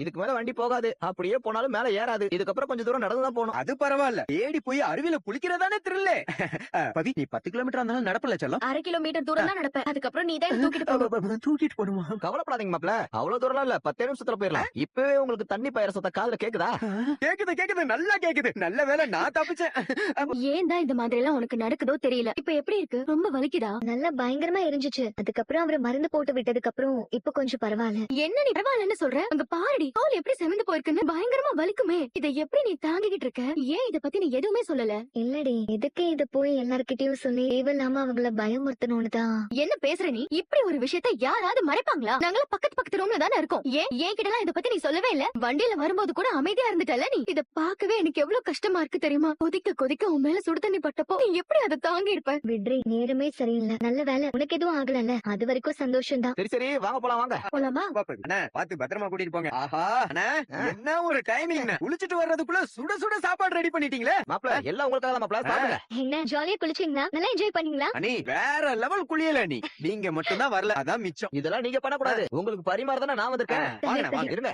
இதுக்கு மேல வண்டி போகாது. அப்படியே போனாலும் மேல ஏறாது. இதுக்கப்புறம் கொஞ்சம் தூரம் நடந்துதான் போகணும். அது பரவாயில்ல. ஏடி போய் அருவியில குளிக்கிறதானே த்ரில்லே. பவி, நீ 10 கிலோமீட்டர் இருந்தாலும் நடப்பல செல்லம். 1/2 கிலோமீட்டர் தூரம் தான் நடப்பேன். அதுக்கப்புறம் நீ தான் தூக்கிட்டு போகணும். தூக்கிட்டு போடுமா? கவலைப்படாதீங்க மாப்ள, அவ்வளவு தூரம் இல்ல, 10 நிமிஷத்துல போயிடலாம். இப்பவே உங்களுக்கு தண்ணி பயிர சத்த காதுல கேக்குதா? கேக்குது, நல்லா கேக்குது. நல்ல வேளை நான் தப்பிச்சேன். ஏன் தான் இந்த மாதிரி எல்லாம் உனக்கு நடக்குதோ தெரியல. இப்ப எப்படி இருக்கு? ரொம்ப வலிக்குதா? நல்லா பயங்கரமா எரிஞ்சுச்சு. அதுக்கப்புறம் அவரை மருந்து போட்டு விட்டதுக்கு அப்புறம் இப்ப கொஞ்சம் பரவாயில்ல. என்ன நீ பரவாயில்லன்னு சொல்ற? அங்க பாருடி, தோல் எப்படி செவந்து போயிருக்குன்னு. பயங்கரமா வலிக்குமே. இதை எப்படி நீ தாங்கிக்கிட்டு இருக்க? ஏன் இத பத்தி நீ எதுவுமே சொல்லல? இல்லடி, எதுக்கு இத போய் எல்லார்கிட்டயும் சொல்லி தேவையில்லாம அவங்கள பயமுறுத்தணும்னு தான். என்ன பேசுற நீ? இப்படி ஒரு விஷயத்த யாராவது மறைப்பாங்களா? நாங்கள பக்கத்து ரூம்ல தானே இருக்கோம். ஏன் கிட்டலாம் இத பத்தி நீ சொல்லவே இல்ல? வண்டியில வரும்போது கூட அமைதியா இருந்துட்டல நீ. இத பாக்கவே எனக்கு எவ்வளவு கஷ்டமா இருக்கு தெரியுமா? கொதிக்க உன் மேல சுடு தண்ணி பட்டப்போ நீ எப்படி அதை தாங்கி இருப்ப? விட்ரி, நேரமே சரியில்லை. நல்ல வேலை உனக்கு எதுவும் ஆகலல்ல, அது வரைக்கும் சந்தோஷம் தான். சரி வாங்க போலாம் வாங்க. போலாமா? அண்ணா, பாத்து பத்திரமா கூட்டிட்டு போங்க. ஆஹா அண்ணா, என்ன ஒரு டைமிங். குளிச்சிட்டு வர்றதுக்குள்ள சுட சுட சாப்பாடு ரெடி பண்ணிட்டீங்களே. மாப்ள, எல்லாம் உங்களுக்காக தான் மாப்ள. சாப்பிடுங்க. என்ன ஜாலியா குளிச்சீங்களா? நல்லா என்ஜாய் பண்ணீங்களா? அண்ணி, வேற லெவல் குளியல நீ. நீங்க மட்டும் தான் வரல, அதான் மிச்சம். இதெல்லாம் நீங்க பண்ணக்கூடாது. உங்களுக்கு பரிமாறதானே நான் வந்திருக்கேன். வாங்க இருங்க.